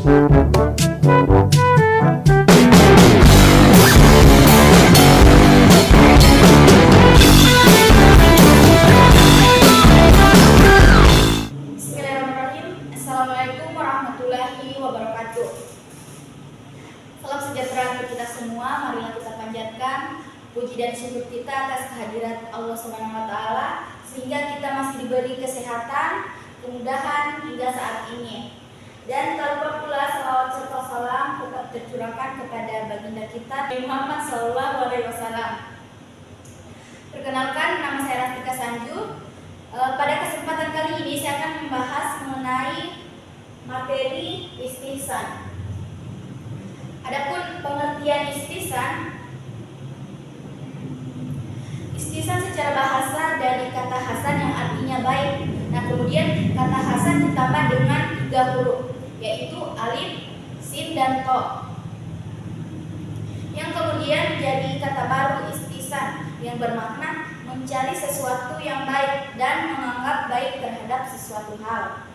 Bismillahirrahmanirrahim. Assalamualaikum warahmatullahi wabarakatuh. Salam sejahtera untuk kita semua. Marilah kita panjatkan puji dan syukur kita atas kehadirat Allah Subhanahu wa taala sehingga kita masih diberi kesehatan, kemudahan hingga saat ini. Dan tak lupa pula salawat serta salam tetap tercurahkan kepada baginda kita Muhammad SAW. Perkenalkan, nama saya Rastika Sanju. Pada kesempatan kali ini saya akan membahas mengenai materi istihsan. Adapun pengertian istihsan secara bahasa dari kata hasan yang artinya baik. Nah, kemudian kata hasan ditambah dengan 3 huruf, yaitu alif, sin, dan to. Yang kemudian jadi kata baru istihsan yang bermakna mencari sesuatu yang baik dan menganggap baik terhadap sesuatu hal.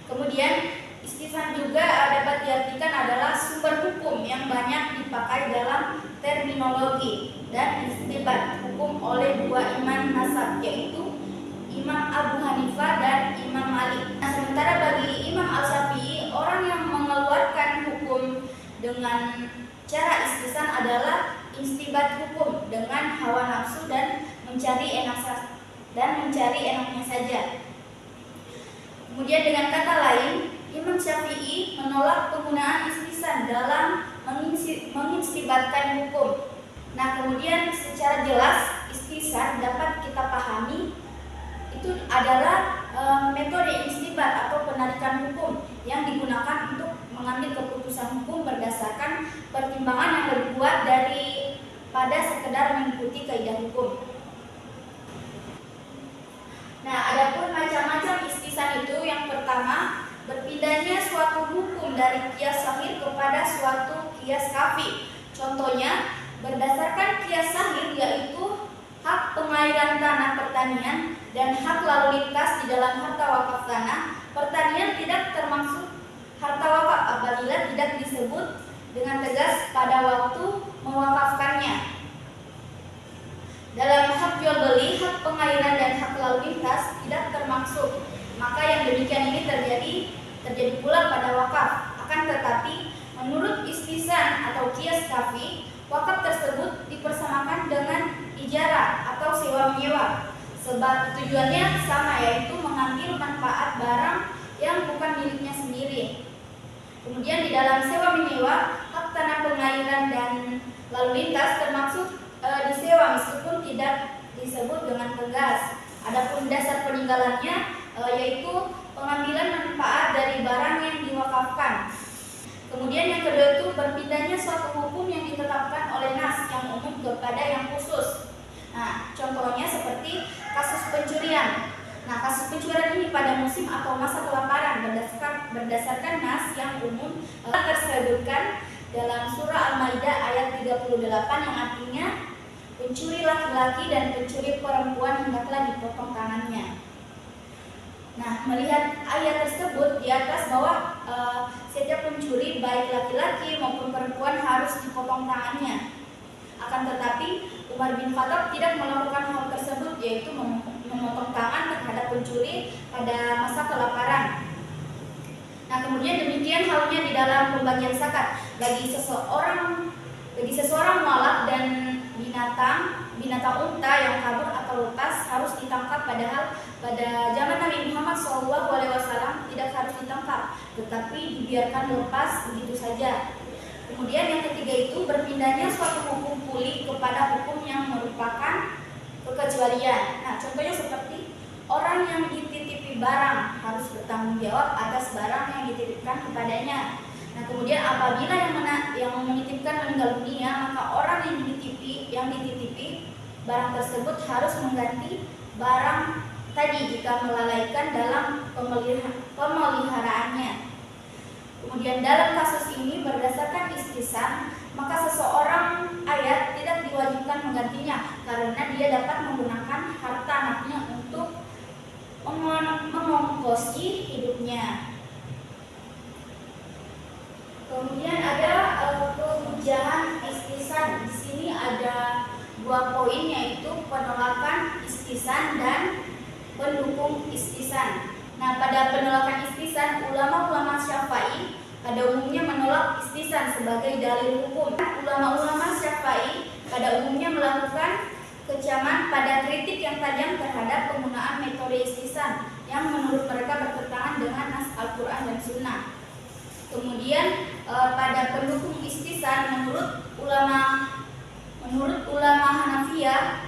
Kemudian istihsan juga dapat diartikan adalah sumber hukum yang banyak dipakai dalam terminologi dan istinbat hukum oleh 2 imam mazhab, yaitu Imam Abu Hanifah dan Imam Malik. Nah, sementara bagi Imam Al-Syafi'i, orang yang mengeluarkan hukum dengan cara istihsan adalah istinbat hukum dengan hawa nafsu dan mencari enaknya saja. Kemudian dengan kata lain, Imam Syafi'i menolak penggunaan istihsan dalam mengistibatkan hukum. Nah, kemudian secara jelas istihsan dapat kita pahami itu adalah metode istibat atau penarikan hukum yang digunakan untuk mengambil keputusan hukum berdasarkan pertimbangan yang lebih kuat daripada sekedar mengikuti kaidah hukum. Nah, adapun macam-macam istihsan itu, yang pertama, berpindahnya suatu hukum dari qiyas sahih kepada suatu qiyas kafi. Contohnya, berdasarkan qiyas sahih yaitu hak pengairan tanah pertanian dan hak lalu lintas di dalam harta wakaf tanah pertanian tidak termasuk harta wakaf apabila tidak disebut dengan tegas pada waktu mewakafkannya. Dalam hak jual beli, hak pengairan dan hak lalu lintas tidak termasuk. Maka yang demikian ini terjadi pula pada wakaf. Akan tetapi menurut istihsan atau qiyas kafi, wakaf tersebut dipersamakan dengan ijarah atau sewa menyewa, sebab tujuannya sama, yaitu mengambil manfaat barang yang bukan miliknya sendiri. Kemudian di dalam sewa menyewa, hak tanah pengairan dan lalu lintas termasuk disewa meskipun tidak disebut dengan tegas. Adapun dasar peninggalannya yaitu pengambilan manfaat dari barang yang diwakafkan. Kemudian yang kedua itu berpindahnya suatu hukum yang ditetapkan oleh nas yang umum kepada yang khusus. Nah, contohnya seperti kasus pencurian. Nah, kasus pencurian ini pada musim atau masa kelaparan berdasarkan nas yang umum tersebutkan dalam surah Al-Maidah ayat 38 yang artinya pencuri laki-laki dan pencuri perempuan hendaklah dipotong tangannya. Nah, melihat ayat tersebut di atas bahwa setiap pencuri baik laki-laki maupun perempuan harus dipotong tangannya. Akan tetapi Umar bin Khattab tidak melakukan hal tersebut, yaitu memotong tangan terhadap pencuri pada masa kelaparan. Nah, kemudian demikian halnya di dalam pembagian zakat. Bagi seseorang mualaf dan binatang unta yang kabur atau lepas harus ditangkap, padahal pada zaman Nabi Muhammad SAW tidak harus ditangkap, tetapi dibiarkan lepas begitu saja. Kemudian yang ketiga itu berpindahnya suatu hukum pulih kepada hukum yang merupakan kekecualian. Nah, contohnya seperti orang yang dititipi barang harus bertanggung jawab atas barang yang dititipkan kepadanya. Nah, kemudian apabila yang menitipkan meninggal dunia, maka orang yang dititipi barang tersebut harus mengganti barang tadi jika melalaikan dalam pemeliharaannya. Kemudian dalam kasus ini berdasarkan istihsan, maka seseorang ayat tidak diwajibkan menggantinya karena dia dapat menggunakan harta anaknya untuk mengongkosi hidupnya. Kemudian ada pemujahan istisan. Di sini ada 2 poin, yaitu penolakan istisan dan pendukung istisan. Nah, pada penolakan istisan, ulama-ulama Syafi'i pada umumnya menolak istisan sebagai dalil hukum. Ulama-ulama Syafi'i pada umumnya melakukan kecaman pada kritik yang tajam terhadap penggunaan metode istisan yang menurut mereka bertentangan dengan nas Al-Quran dan Sunnah. Kemudian pada pendukung istisan, menurut ulama Hanafiyah,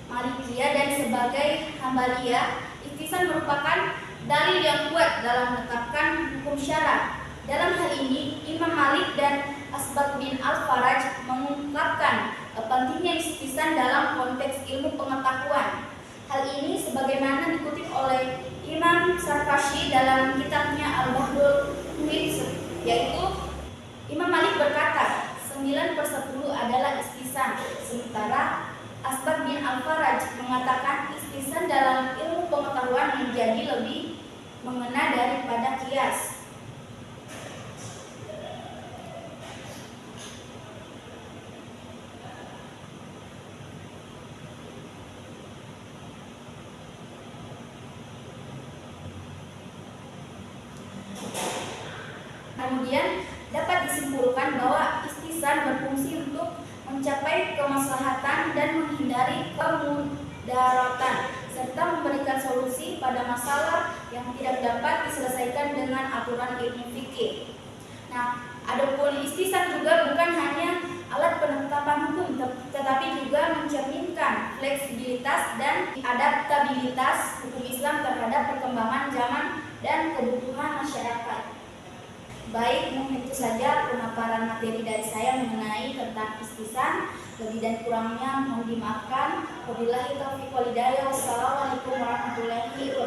Malikiyah dan sebagai Hambaliyah, istisan merupakan dalil yang kuat dalam menetapkan hukum syara. Dalam hal ini, Imam Malik dan Asbaq bin Al-Faraj mengungkapkan pentingnya istisan dalam konteks ilmu pengetahuan. Hal ini sebagaimana dikutip oleh Imam Sarkashi dalam kitabnya Al-Bahrul Muhit, yaitu Imam Malik berkata 9/10 adalah istisan, sementara Asbaq bin Al-Faraj mengatakan istisan dalam ilmu pengetahuan menjadi lebih mengena daripada kias. Kemudian dapat disimpulkan bahwa istisan berfungsi untuk mencapai kemaslahatan dan menghindari kemudaratan serta memberikan solusi pada masalah yang tidak dapat diselesaikan dengan aturan ilmu fikih. Nah, adapun istisan juga bukan hanya alat penetapan hukum, tetapi juga mencerminkan fleksibilitas dan adaptabilitas hukum Islam terhadap perkembangan zaman dan kebutuhan masyarakat. Baik, mungkin itu saja pemaparan materi dari saya mengenai tentang istisan. Lebih dan kurangnya mohon dimaafkan. Wabillahi taufiq wal hidayah. Wassalamualaikum warahmatullahi wabarakatuh.